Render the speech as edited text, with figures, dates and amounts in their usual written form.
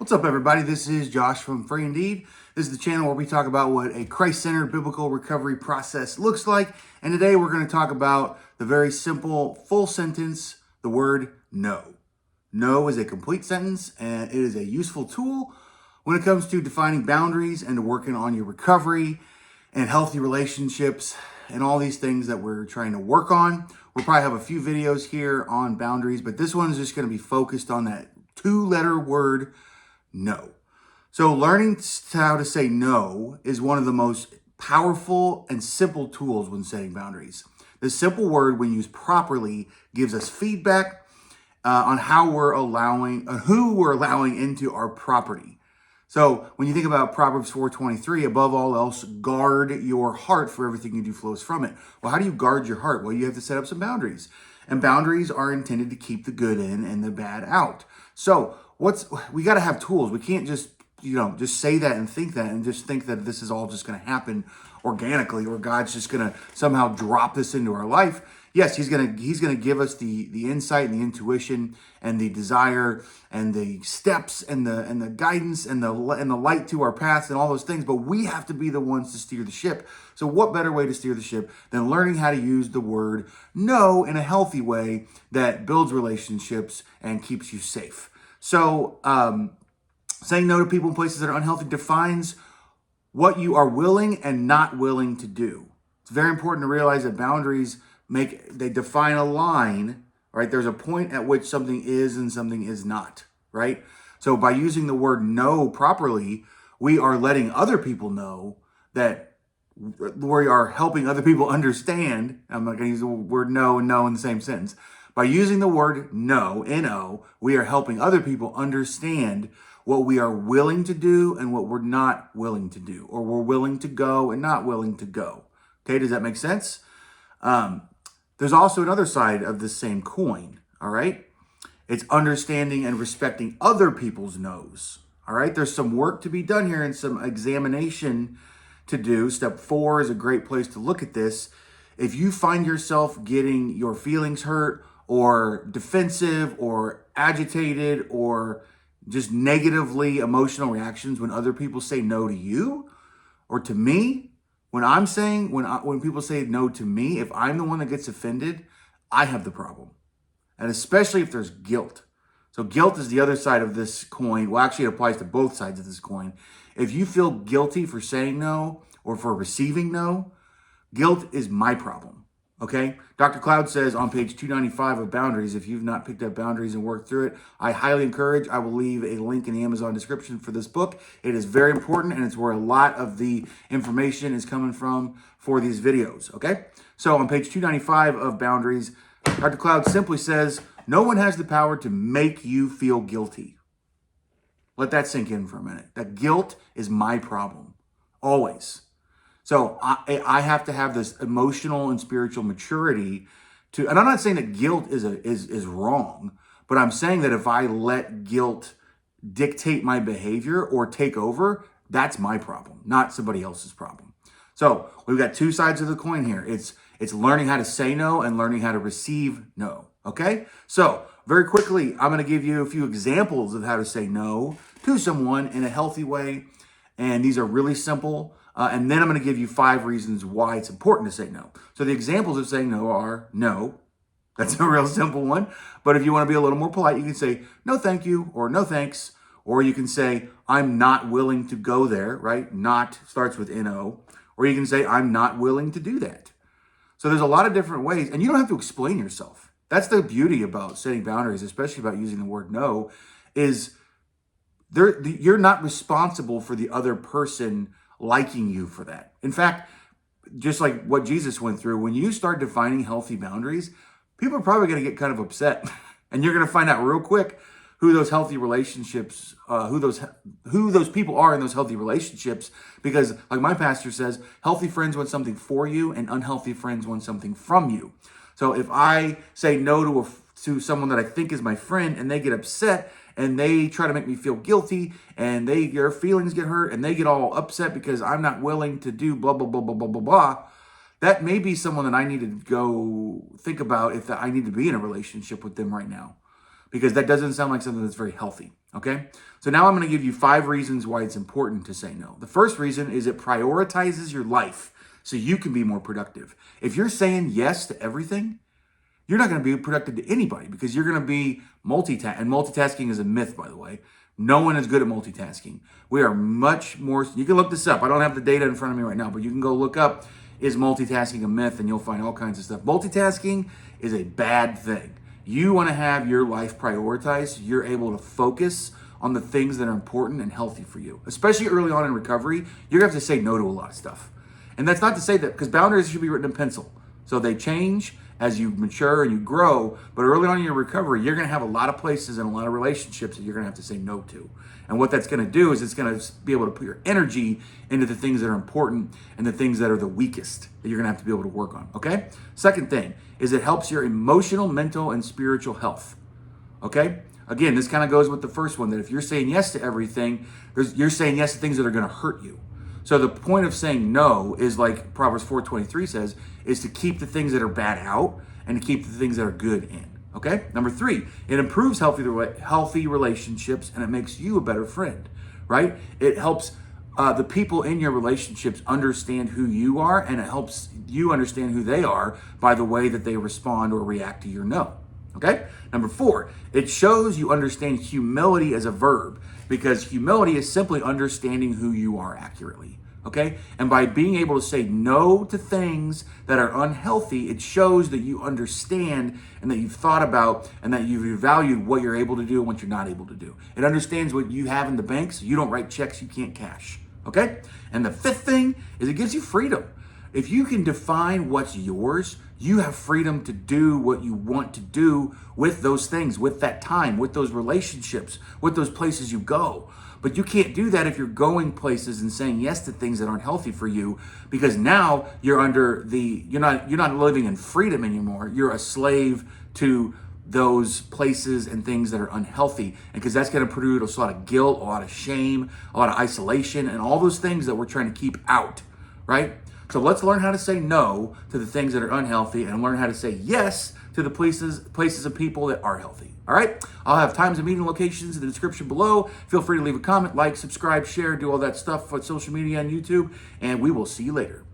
What's up, everybody? This is Josh from Free Indeed. This is the channel where we talk about what a Christ-centered biblical recovery process looks like. And today we're going to talk about the very simple, full sentence, the word no. No is a complete sentence, and it is a useful tool when it comes to defining boundaries and to working on your recovery and healthy relationships and all these things that we're trying to work on. We'll probably have a few videos here on boundaries, but this one is just going to be focused on that two-letter word, no. So learning how to say no is one of the most powerful and simple tools when setting boundaries. The simple word, when used properly, gives us feedback on how we're allowing, who we're allowing into our property. So when you think about Proverbs 4:23, above all else, guard your heart, for everything you do flows from it. Well, how do you guard your heart? Well, you have to set up some boundaries. And boundaries are intended to keep the good in and the bad out. So we got to have tools. We can't just say that and think that and just think that this is all just going to happen organically, or God's just going to somehow drop this into our life. Yes, he's going to give us the insight and the intuition and the desire and the steps and the guidance and the light to our paths and all those things, but we have to be the ones to steer the ship. So what better way to steer the ship than learning how to use the word no in a healthy way that builds relationships and keeps you safe. So saying no to people in places that are unhealthy defines what you are willing and not willing to do. It's very important to realize that boundaries they define a line, right? There's a point at which something is and something is not, right? So by using the word no properly, we are letting other people know that we are helping other people understand. I'm not going to use the word no and no in the same sentence. By using the word no, N-O, we are helping other people understand what we are willing to do and what we're not willing to do, or we're willing to go and not willing to go. Okay, does that make sense? There's also another side of the same coin, all right? It's understanding and respecting other people's no's, all right? There's some work to be done here and some examination to do. Step 4 is a great place to look at this. If you find yourself getting your feelings hurt or defensive or agitated or just negatively emotional reactions when other people say no to you or to me, when people say no to me, if I'm the one that gets offended, I have the problem. And especially if there's guilt. So guilt is the other side of this coin. Well, actually, it applies to both sides of this coin. If you feel guilty for saying no or for receiving no, guilt is my problem. Okay? Dr. Cloud says on page 295 of Boundaries, if you've not picked up Boundaries and worked through it, I highly encourage. I will leave a link in the Amazon description for this book. It is very important, and it's where a lot of the information is coming from for these videos. Okay? So on page 295 of Boundaries, Dr. Cloud simply says, no one has the power to make you feel guilty. Let that sink in for a minute. That guilt is my problem. Always. So I have to have this emotional and spiritual maturity to, and I'm not saying that guilt is wrong, but I'm saying that if I let guilt dictate my behavior or take over, that's my problem, not somebody else's problem. So we've got two sides of the coin here. It's learning how to say no and learning how to receive no. Okay? So very quickly, I'm going to give you a few examples of how to say no to someone in a healthy way. And these are really simple. And then I'm going to give you 5 reasons why it's important to say no. So the examples of saying no are no. That's a real simple one. But if you want to be a little more polite, you can say no thank you or no thanks. Or you can say I'm not willing to go there, right? Not starts with N-O. Or you can say I'm not willing to do that. So there's a lot of different ways. And you don't have to explain yourself. That's the beauty about setting boundaries, especially about using the word no, is you're not responsible for the other person liking you for that. In fact, just like what Jesus went through, when you start defining healthy boundaries, people are probably going to get kind of upset. And you're going to find out real quick who those healthy relationships, who those people are in those healthy relationships. Because like my pastor says, healthy friends want something for you and unhealthy friends want something from you. So if I say no to someone that I think is my friend and they get upset and they try to make me feel guilty and their feelings get hurt and they get all upset because I'm not willing to do blah, blah, blah, blah, blah, blah, blah, that may be someone that I need to go think about if I need to be in a relationship with them right now. because that doesn't sound like something that's very healthy, okay? So now I'm going to give you 5 reasons why it's important to say no. The first reason is it prioritizes your life so you can be more productive. If you're saying yes to everything, you're not going to be productive to anybody because you're going to be multitasking. And multitasking is a myth, by the way. No one is good at multitasking. We are much more, you can look this up. I don't have the data in front of me right now, but you can go look up, is multitasking a myth? And you'll find all kinds of stuff. Multitasking is a bad thing. You want to have your life prioritized. You're able to focus on the things that are important and healthy for you. Especially early on in recovery, you're going to have to say no to a lot of stuff. And that's not to say that, because boundaries should be written in pencil. So they change as you mature and you grow, but early on in your recovery, you're going to have a lot of places and a lot of relationships that you're going to have to say no to. And what that's going to do is it's going to be able to put your energy into the things that are important and the things that are the weakest that you're going to have to be able to work on, okay? Second thing is it helps your emotional, mental, and spiritual health, okay? Again, this kind of goes with the first one, that if you're saying yes to everything, you're saying yes to things that are going to hurt you. So the point of saying no is, like Proverbs 4:23 says, is to keep the things that are bad out and to keep the things that are good in. Okay? Number 3, it improves healthy relationships and it makes you a better friend, right? It helps the people in your relationships understand who you are, and it helps you understand who they are by the way that they respond or react to your no. Okay? Number 4, it shows you understand humility as a verb, because humility is simply understanding who you are accurately. Okay? And by being able to say no to things that are unhealthy, it shows that you understand and that you've thought about and that you've valued what you're able to do and what you're not able to do. It understands what you have in the bank, so you don't write checks you can't cash. Okay? And the 5th thing is it gives you freedom. If you can define what's yours, you have freedom to do what you want to do with those things, with that time, with those relationships, with those places you go. But you can't do that if you're going places and saying yes to things that aren't healthy for you, because now you're not living in freedom anymore. You're a slave to those places and things that are unhealthy. And because that's going to produce a lot of guilt, a lot of shame, a lot of isolation, and all those things that we're trying to keep out, right? So let's learn how to say no to the things that are unhealthy and learn how to say yes to the places and people that are healthy. All right? I'll have times and meeting locations in the description below. Feel free to leave a comment, like, subscribe, share, do all that stuff on social media and YouTube, and we will see you later.